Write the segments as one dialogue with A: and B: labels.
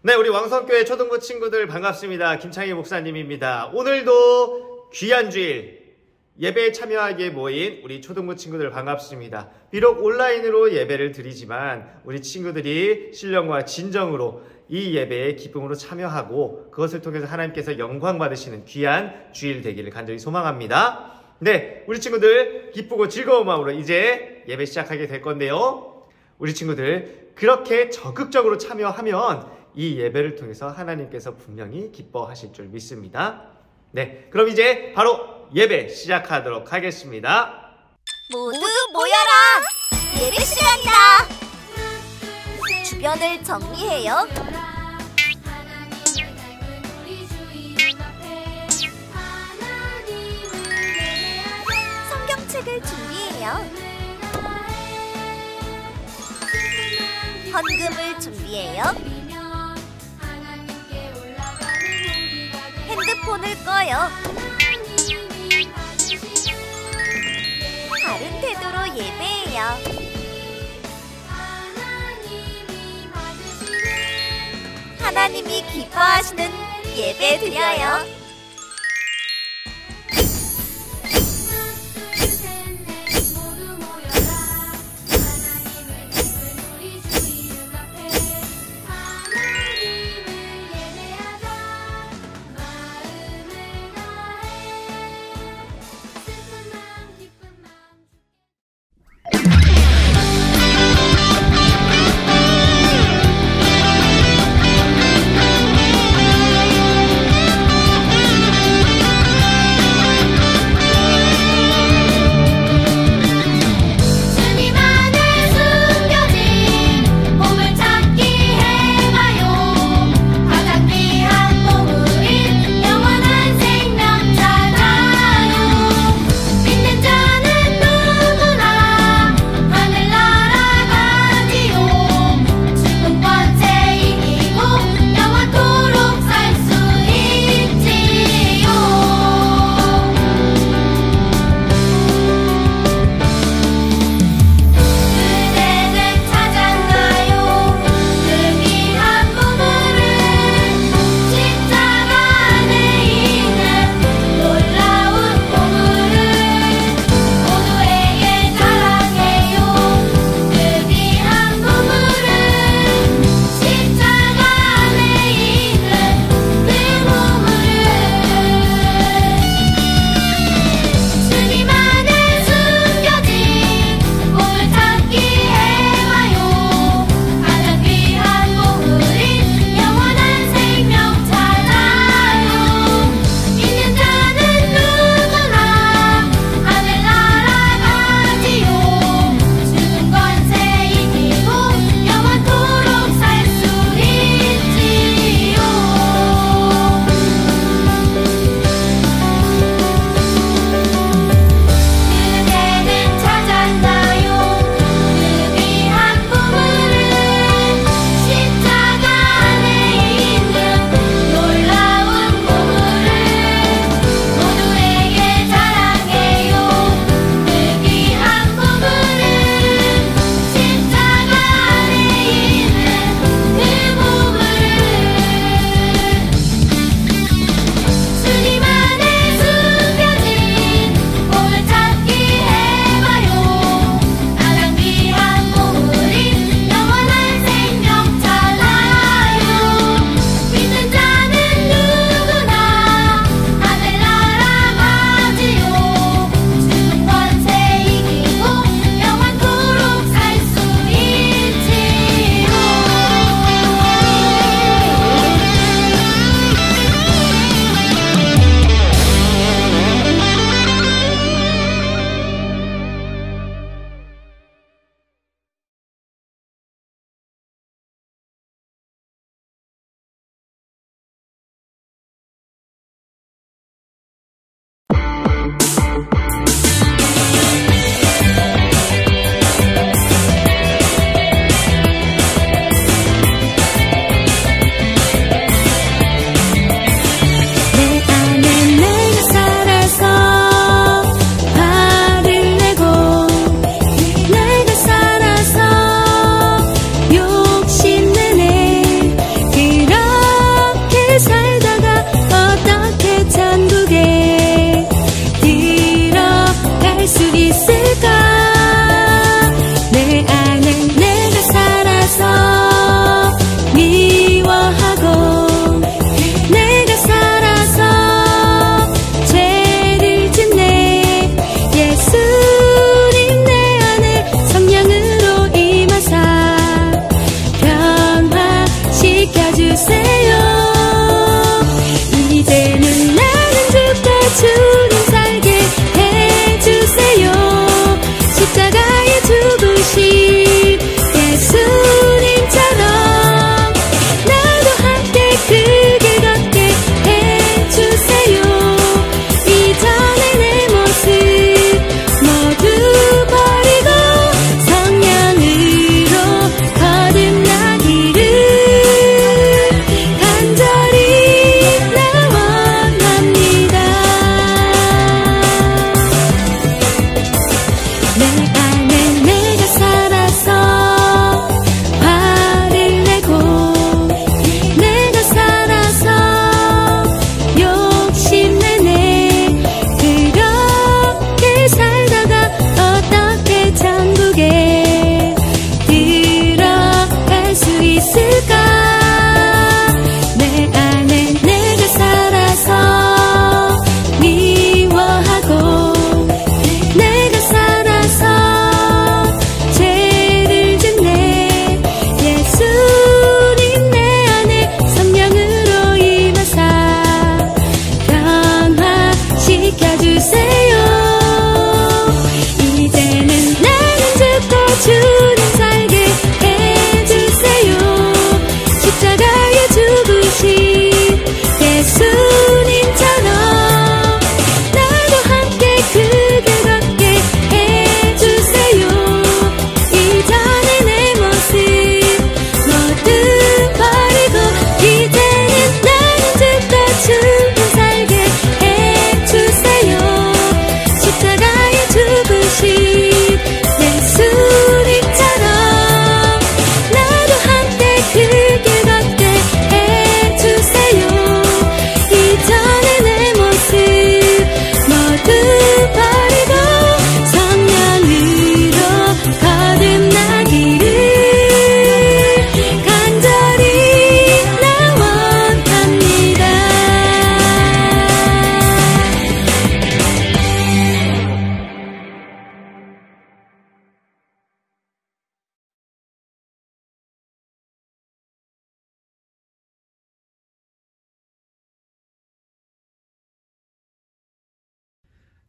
A: 네, 우리 왕성교회 초등부 친구들 반갑습니다. 김창희 목사님입니다. 오늘도 귀한 주일 예배에 참여하기에 모인 우리 초등부 친구들 반갑습니다. 비록 온라인으로 예배를 드리지만 우리 친구들이 신령과 진정으로 이 예배에 기쁨으로 참여하고 그것을 통해서 하나님께서 영광 받으시는 귀한 주일 되기를 간절히 소망합니다. 네, 우리 친구들 기쁘고 즐거운 마음으로 이제 예배 시작하게 될 건데요. 우리 친구들 그렇게 적극적으로 참여하면 이 예배를 통해서 하나님께서 분명히 기뻐하실 줄 믿습니다. 네, 그럼 이제 바로 예배 시작하도록 하겠습니다.
B: 모두 모여라! 예배 시간이다! 주변을 정리해요. 성경책을 준비해요. 헌금을 준비해요. 핸드폰을 꺼요. 바른 태도로 예배해요. 하나님이 기뻐하시는 예배 드려요.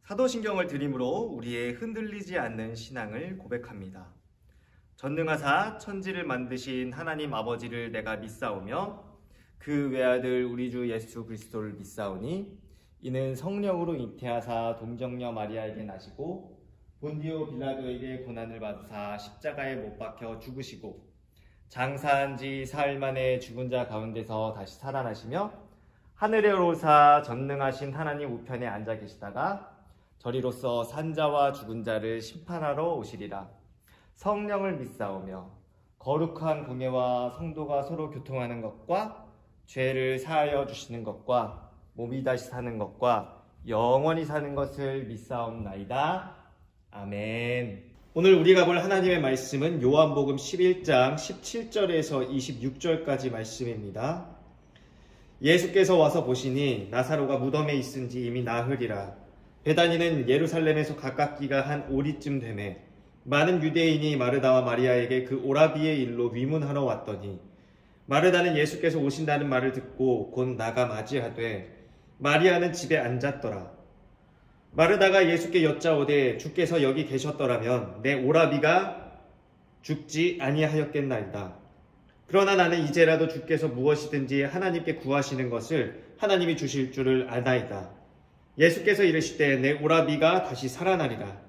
A: 사도신경을 드림으로 우리의 흔들리지 않는 신앙을 고백합니다. 전능하사 천지를 만드신 하나님 아버지를 내가 믿사오며 그 외아들 우리 주 예수 그리스도를 믿사오니 이는 성령으로 잉태하사 동정녀 마리아에게 나시고 본디오 빌라도에게 고난을 받으사 십자가에 못 박혀 죽으시고 장사한 지 사흘 만에 죽은 자 가운데서 다시 살아나시며 하늘에 오르사 전능하신 하나님 우편에 앉아 계시다가 저리로서 산자와 죽은 자를 심판하러 오시리라. 성령을 믿사오며 거룩한 공예와 성도가 서로 교통하는 것과 죄를 사하여 주시는 것과 몸이 다시 사는 것과 영원히 사는 것을 믿사옵나이다. 아멘. 오늘 우리가 볼 하나님의 말씀은 요한복음 11장 17절에서 26절까지 말씀입니다. 예수께서 와서 보시니 나사로가 무덤에 있은지 이미 나흘이라. 베다니는 예루살렘에서 가깝기가 한 오리쯤 되매 많은 유대인이 마르다와 마리아에게 그 오라비의 일로 위문하러 왔더니 마르다는 예수께서 오신다는 말을 듣고 곧 나가 맞이하되 마리아는 집에 앉았더라. 마르다가 예수께 여짜오되 주께서 여기 계셨더라면 내 오라비가 죽지 아니하였겠나이다. 그러나 나는 이제라도 주께서 무엇이든지 하나님께 구하시는 것을 하나님이 주실 줄을 아나이다. 예수께서 이르시되 내 오라비가 다시 살아나리라.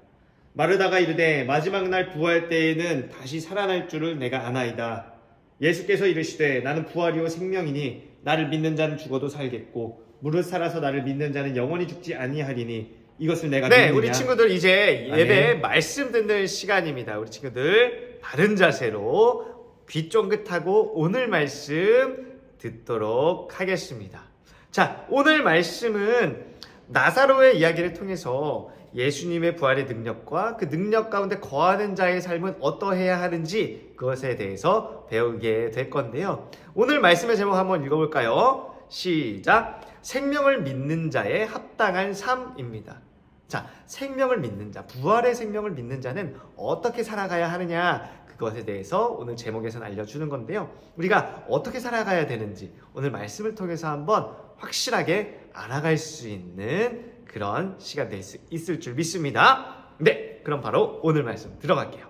A: 마르다가 이르되 마지막 날 부활 때에는 다시 살아날 줄을 내가 아나이다. 예수께서 이르시되 나는 부활이요 생명이니 나를 믿는 자는 죽어도 살겠고 무릇 살아서 나를 믿는 자는 영원히 죽지 아니하리니 이것을 내가 믿느냐.
B: 네,
A: 우리 친구들 이제 예배 말씀 듣는 시간입니다. 우리 친구들 바른 자세로 귀 쫑긋하고 오늘 말씀 듣도록 하겠습니다. 자, 오늘 말씀은 나사로의 이야기를 통해서 예수님의 부활의 능력과 그 능력 가운데 거하는 자의 삶은 어떠해야 하는지 그것에 대해서 배우게 될 건데요. 오늘 말씀의 제목 한번 읽어볼까요? 시작! 생명을 믿는 자의 합당한 삶입니다. 자, 생명을 믿는 자, 부활의 생명을 믿는 자는 어떻게 살아가야 하느냐, 그것에 대해서 오늘 제목에서는 알려주는 건데요. 우리가 어떻게 살아가야 되는지 오늘 말씀을 통해서 한번 확실하게 알아갈 수 있는 그런 시간 될 수 있을 줄 믿습니다. 네, 그럼 바로 오늘 말씀 들어갈게요.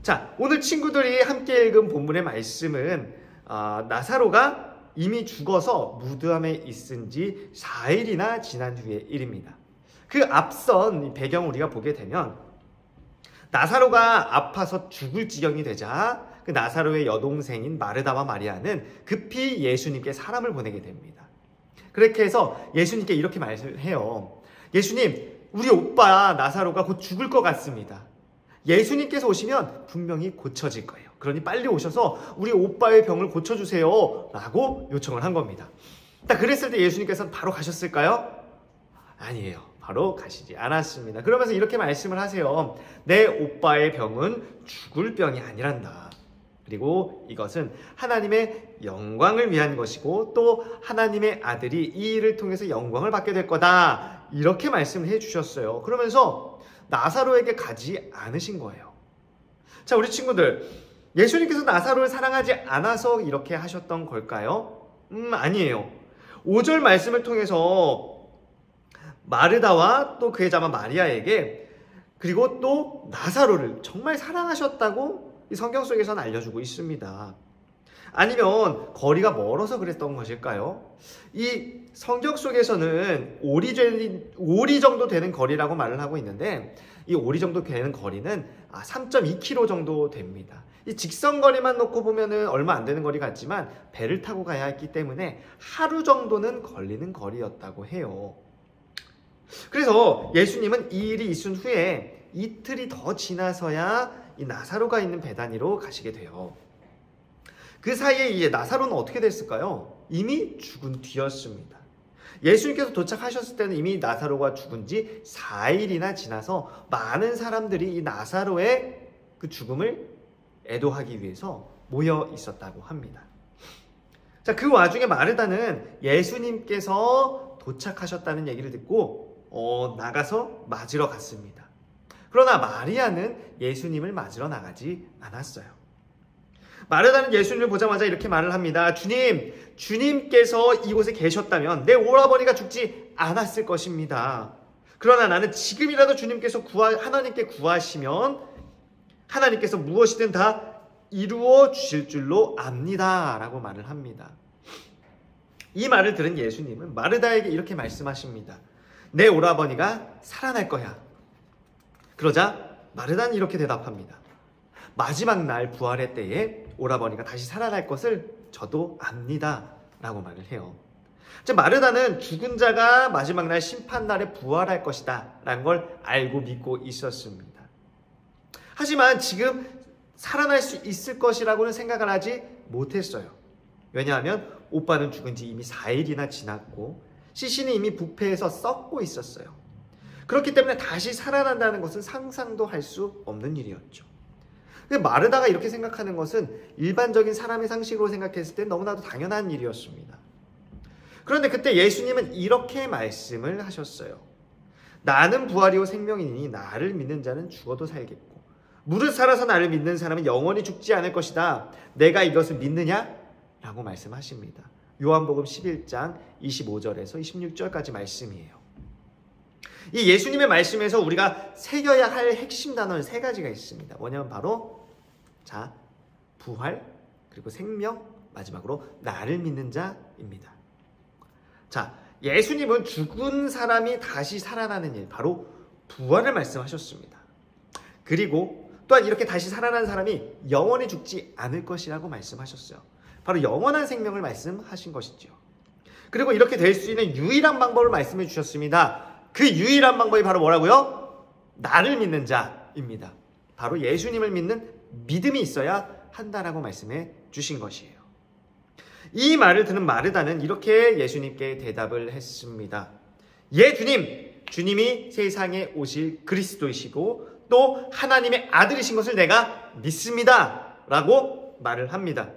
A: 자, 오늘 친구들이 함께 읽은 본문의 말씀은 나사로가 이미 죽어서 무덤에 있은 지 4일이나 지난 후의 일입니다. 그 앞선 배경을 우리가 보게 되면 나사로가 아파서 죽을 지경이 되자 그 나사로의 여동생인 마르다와 마리아는 급히 예수님께 사람을 보내게 됩니다. 그렇게 해서 예수님께 이렇게 말을 해요. 예수님, 우리 오빠 나사로가 곧 죽을 것 같습니다. 예수님께서 오시면 분명히 고쳐질 거예요. 그러니 빨리 오셔서 우리 오빠의 병을 고쳐주세요 라고 요청을 한 겁니다. 딱 그랬을 때 예수님께서는 바로 가셨을까요? 아니에요. 바로 가시지 않았습니다. 그러면서 이렇게 말씀을 하세요. 내 오빠의 병은 죽을 병이 아니란다. 그리고 이것은 하나님의 영광을 위한 것이고 또 하나님의 아들이 이 일을 통해서 영광을 받게 될 거다. 이렇게 말씀을 해주셨어요. 그러면서 나사로에게 가지 않으신 거예요. 자, 우리 친구들, 예수님께서 나사로를 사랑하지 않아서 이렇게 하셨던 걸까요? 아니에요. 5절 말씀을 통해서 마르다와 또 그의 자마 마리아에게 그리고 또 나사로를 정말 사랑하셨다고 이 성경 속에서는 알려주고 있습니다. 아니면 거리가 멀어서 그랬던 것일까요? 이 성경 속에서는 오리 정도 되는 거리라고 말을 하고 있는데 이 오리 정도 되는 거리는 3.2km 정도 됩니다. 이 직선거리만 놓고 보면은 얼마 안 되는 거리 같지만 배를 타고 가야 했기 때문에 하루 정도는 걸리는 거리였다고 해요. 그래서 예수님은 이 일이 있은 후에 이틀이 더 지나서야 이 나사로가 있는 베다니로 가시게 돼요. 그 사이에 이제 나사로는 어떻게 됐을까요? 이미 죽은 뒤였습니다. 예수님께서 도착하셨을 때는 이미 나사로가 죽은 지 4일이나 지나서 많은 사람들이 이 나사로의 그 죽음을 애도하기 위해서 모여 있었다고 합니다. 자, 그 와중에 마르다는 예수님께서 도착하셨다는 얘기를 듣고 나가서 맞으러 갔습니다. 그러나 마리아는 예수님을 맞으러 나가지 않았어요. 마르다는 예수님을 보자마자 이렇게 말을 합니다. 주님께서 이곳에 계셨다면 내 오라버니가 죽지 않았을 것입니다. 그러나 나는 지금이라도 주님께서 하나님께 구하시면 하나님께서 무엇이든 다 이루어 주실 줄로 압니다. 라고 말을 합니다. 이 말을 들은 예수님은 마르다에게 이렇게 말씀하십니다. 내 오라버니가 살아날 거야. 그러자 마르다는 이렇게 대답합니다. 마지막 날 부활의 때에 오라버니가 다시 살아날 것을 저도 압니다. 라고 말을 해요. 즉 마르다는 죽은 자가 마지막 날 심판날에 부활할 것이다 라는 걸 알고 믿고 있었습니다. 하지만 지금 살아날 수 있을 것이라고는 생각을 하지 못했어요. 왜냐하면 오빠는 죽은 지 이미 4일이나 지났고 시신이 이미 부패해서 썩고 있었어요. 그렇기 때문에 다시 살아난다는 것은 상상도 할 수 없는 일이었죠. 근데 마르다가 이렇게 생각하는 것은 일반적인 사람의 상식으로 생각했을 때 너무나도 당연한 일이었습니다. 그런데 그때 예수님은 이렇게 말씀을 하셨어요. 나는 부활이요 생명이니 나를 믿는 자는 죽어도 살겠고 무릇 살아서 나를 믿는 사람은 영원히 죽지 않을 것이다. 내가 이것을 믿느냐? 라고 말씀하십니다. 요한복음 11장 25절에서 26절까지 말씀이에요. 이 예수님의 말씀에서 우리가 새겨야 할 핵심 단어는 3가지가 있습니다. 뭐냐면 바로 부활, 그리고 생명, 마지막으로 나를 믿는 자입니다. 예수님은 죽은 사람이 다시 살아나는 일, 바로 부활을 말씀하셨습니다. 그리고 또한 이렇게 다시 살아난 사람이 영원히 죽지 않을 것이라고 말씀하셨어요. 바로 영원한 생명을 말씀하신 것이죠. 그리고 이렇게 될 수 있는 유일한 방법을 말씀해 주셨습니다. 그 유일한 방법이 바로 뭐라고요? 나를 믿는 자입니다. 바로 예수님을 믿는 믿음이 있어야 한다라고 말씀해 주신 것이에요. 이 말을 듣는 마르다는 이렇게 예수님께 대답을 했습니다. 예, 주님이 세상에 오실 그리스도이시고 또 하나님의 아들이신 것을 내가 믿습니다. 라고 말을 합니다.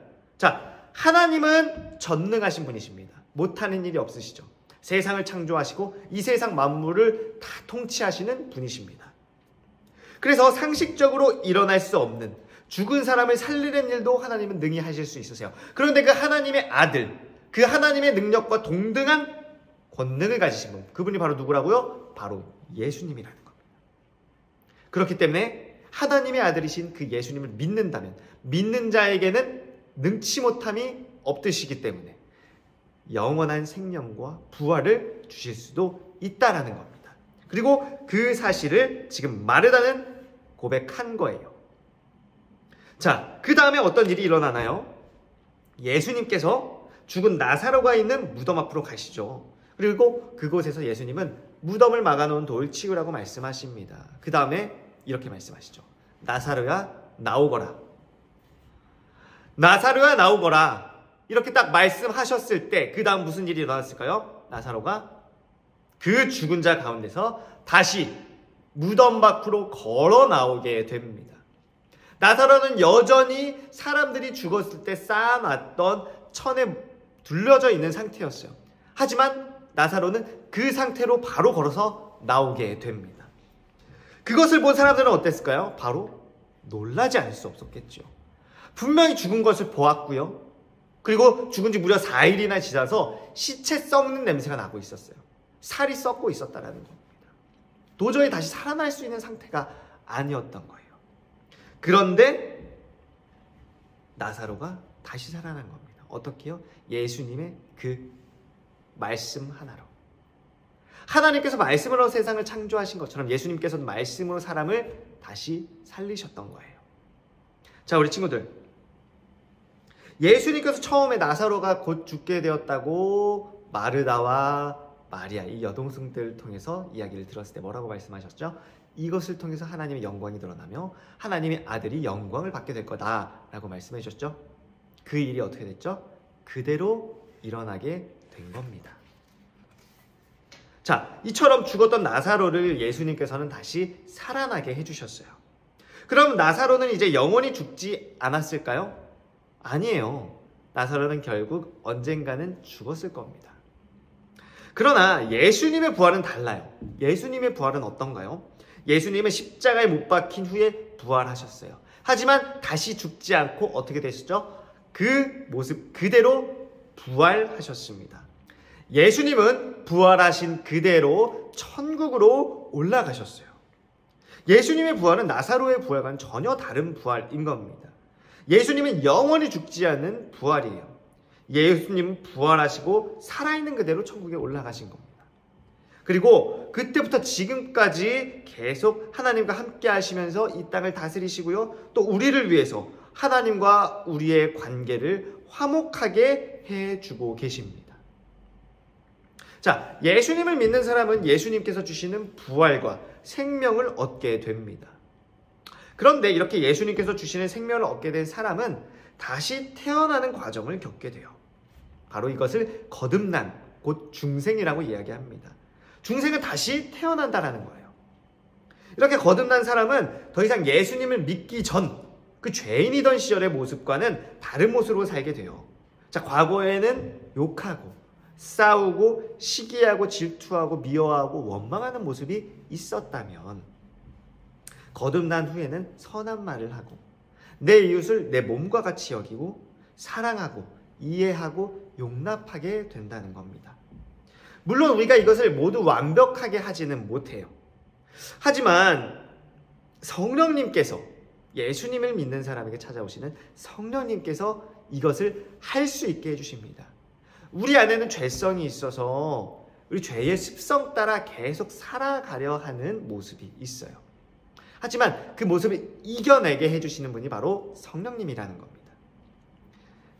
A: 하나님은 전능하신 분이십니다. 못하는 일이 없으시죠. 세상을 창조하시고 이 세상 만물을 다 통치하시는 분이십니다. 그래서 상식적으로 일어날 수 없는 죽은 사람을 살리는 일도 하나님은 능히 하실 수 있으세요. 그런데 그 하나님의 아들, 그 하나님의 능력과 동등한 권능을 가지신 분, 그분이 바로 누구라고요? 바로 예수님이라는 겁니다. 그렇기 때문에 하나님의 아들이신 그 예수님을 믿는다면 믿는 자에게는 능치 못함이 없으시기 때문에 영원한 생명과 부활을 주실 수도 있다라는 겁니다. 그리고 그 사실을 지금 마르다는 고백한 거예요. 그 다음에 어떤 일이 일어나나요? 예수님께서 죽은 나사로가 있는 무덤 앞으로 가시죠. 그리고 그곳에서 예수님은 무덤을 막아놓은 돌을 치우라고 말씀하십니다. 그 다음에 이렇게 말씀하시죠. 나사로야 나오거라. 나사로야 나오거라. 이렇게 딱 말씀하셨을 때 그 다음 무슨 일이 일어났을까요? 나사로가 그 죽은 자 가운데서 다시 무덤 밖으로 걸어 나오게 됩니다. 나사로는 여전히 사람들이 죽었을 때 쌓아놨던 천에 둘러져 있는 상태였어요. 하지만 나사로는 그 상태로 바로 걸어서 나오게 됩니다. 그것을 본 사람들은 어땠을까요? 바로 놀라지 않을 수 없었겠죠. 분명히 죽은 것을 보았고요. 그리고 죽은 지 무려 4일이나 지나서 시체 썩는 냄새가 나고 있었어요. 살이 썩고 있었다는 겁니다. 도저히 다시 살아날 수 있는 상태가 아니었던 거예요. 그런데 나사로가 다시 살아난 겁니다. 어떻게요? 예수님의 그 말씀 하나로. 하나님께서 말씀으로 세상을 창조하신 것처럼 예수님께서도 말씀으로 사람을 다시 살리셨던 거예요. 우리 친구들, 예수님께서 처음에 나사로가 곧 죽게 되었다고 마르다와 마리아, 이 여동생들을 통해서 이야기를 들었을 때 뭐라고 말씀하셨죠? 이것을 통해서 하나님의 영광이 드러나며 하나님의 아들이 영광을 받게 될 거다라고 말씀해 주셨죠. 그 일이 어떻게 됐죠? 그대로 일어나게 된 겁니다. 이처럼 죽었던 나사로를 예수님께서는 다시 살아나게 해주셨어요. 그럼 나사로는 이제 영원히 죽지 않았을까요? 아니에요. 나사로는 결국 언젠가는 죽었을 겁니다. 그러나 예수님의 부활은 달라요. 예수님의 부활은 어떤가요? 예수님은 십자가에 못 박힌 후에 부활하셨어요. 하지만 다시 죽지 않고 어떻게 되시죠? 그 모습 그대로 부활하셨습니다. 예수님은 부활하신 그대로 천국으로 올라가셨어요. 예수님의 부활은 나사로의 부활과는 전혀 다른 부활인 겁니다. 예수님은 영원히 죽지 않는 부활이에요. 예수님은 부활하시고 살아있는 그대로 천국에 올라가신 겁니다. 그리고 그때부터 지금까지 계속 하나님과 함께 하시면서 이 땅을 다스리시고요. 또 우리를 위해서 하나님과 우리의 관계를 화목하게 해주고 계십니다. 자, 예수님을 믿는 사람은 예수님께서 주시는 부활과 생명을 얻게 됩니다. 그런데 이렇게 예수님께서 주시는 생명을 얻게 된 사람은 다시 태어나는 과정을 겪게 돼요. 바로 이것을 거듭난, 곧 중생이라고 이야기합니다. 중생은 다시 태어난다라는 거예요. 이렇게 거듭난 사람은 더 이상 예수님을 믿기 전 그 죄인이던 시절의 모습과는 다른 모습으로 살게 돼요. 자, 과거에는 욕하고 싸우고 시기하고 질투하고 미워하고 원망하는 모습이 있었다면 거듭난 후에는 선한 말을 하고 내 이웃을 내 몸과 같이 여기고 사랑하고 이해하고 용납하게 된다는 겁니다. 물론 우리가 이것을 모두 완벽하게 하지는 못해요. 하지만 성령님께서 예수님을 믿는 사람에게 찾아오시는 성령님께서 이것을 할 수 있게 해주십니다. 우리 안에는 죄성이 있어서 우리 죄의 습성 따라 계속 살아가려 하는 모습이 있어요. 하지만 그 모습을 이겨내게 해주시는 분이 바로 성령님이라는 겁니다.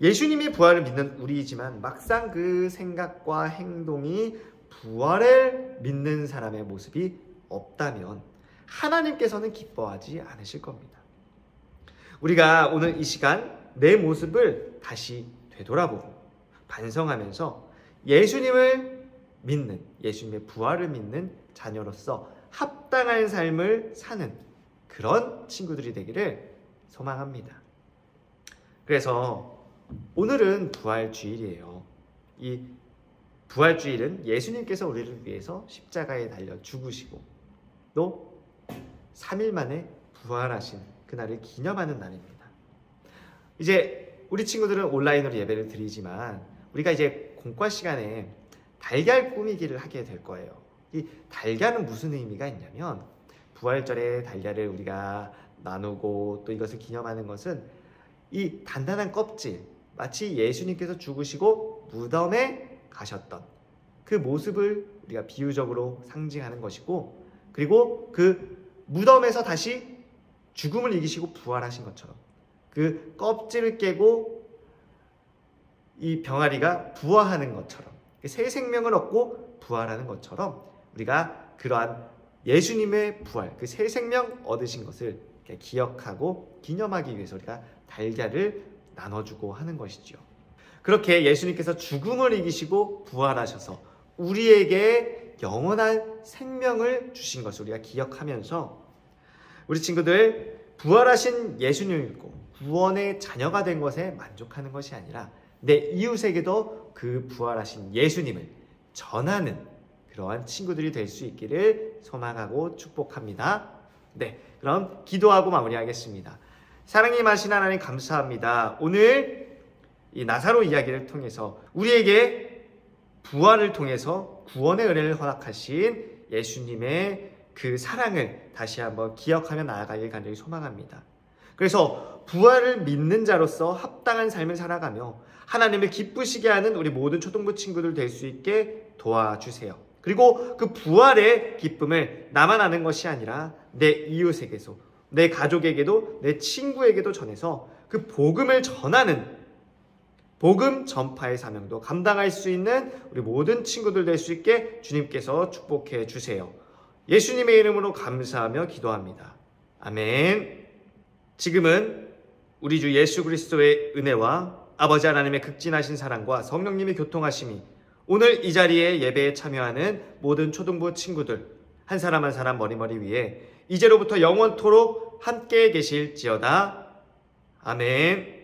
A: 예수님이 부활을 믿는 우리이지만 막상 그 생각과 행동이 부활을 믿는 사람의 모습이 없다면 하나님께서는 기뻐하지 않으실 겁니다. 우리가 오늘 이 시간 내 모습을 다시 되돌아보고 반성하면서 예수님을 믿는, 예수님의 부활을 믿는 자녀로서 합당한 삶을 사는 그런 친구들이 되기를 소망합니다. 그래서 오늘은 부활주일이에요. 이 부활주일은 예수님께서 우리를 위해서 십자가에 달려 죽으시고 또 3일 만에 부활하신 그날을 기념하는 날입니다. 이제 우리 친구들은 온라인으로 예배를 드리지만 우리가 이제 공과 시간에 달걀 꾸미기를 하게 될 거예요. 이 달걀은 무슨 의미가 있냐면 부활절에 달걀을 우리가 나누고 또 이것을 기념하는 것은 이 단단한 껍질, 마치 예수님께서 죽으시고 무덤에 가셨던 그 모습을 우리가 비유적으로 상징하는 것이고, 그리고 그 무덤에서 다시 죽음을 이기시고 부활하신 것처럼 그 껍질을 깨고 이 병아리가 부화하는 것처럼 새 생명을 얻고 부활하는 것처럼 우리가 그러한 예수님의 부활, 그 새 생명 얻으신 것을 기억하고 기념하기 위해서 우리가 달걀을 나눠주고 하는 것이죠. 그렇게 예수님께서 죽음을 이기시고 부활하셔서 우리에게 영원한 생명을 주신 것을 우리가 기억하면서 우리 친구들 부활하신 예수님을 믿고 구원의 자녀가 된 것에 만족하는 것이 아니라 내 이웃에게도 그 부활하신 예수님을 전하는 그러한 친구들이 될 수 있기를 소망하고 축복합니다. 네, 그럼 기도하고 마무리하겠습니다. 사랑이 많으신 하나님 감사합니다. 오늘 이 나사로 이야기를 통해서 우리에게 부활을 통해서 구원의 은혜를 허락하신 예수님의 그 사랑을 다시 한번 기억하며 나아가길 간절히 소망합니다. 그래서 부활을 믿는 자로서 합당한 삶을 살아가며 하나님을 기쁘시게 하는 우리 모든 초등부 친구들 될 수 있게 도와주세요. 그리고 그 부활의 기쁨을 나만 아는 것이 아니라 내 이웃에게도, 내 가족에게도, 내 친구에게도 전해서 그 복음을 전하는 복음 전파의 사명도 감당할 수 있는 우리 모든 친구들 될 수 있게 주님께서 축복해 주세요. 예수님의 이름으로 감사하며 기도합니다. 아멘. 지금은 우리 주 예수 그리스도의 은혜와 아버지 하나님의 극진하신 사랑과 성령님의 교통하심이 오늘 이 자리에 예배에 참여하는 모든 초등부 친구들 한 사람 한 사람 머리 위에 이제로부터 영원토록 함께 계실지어다. 아멘.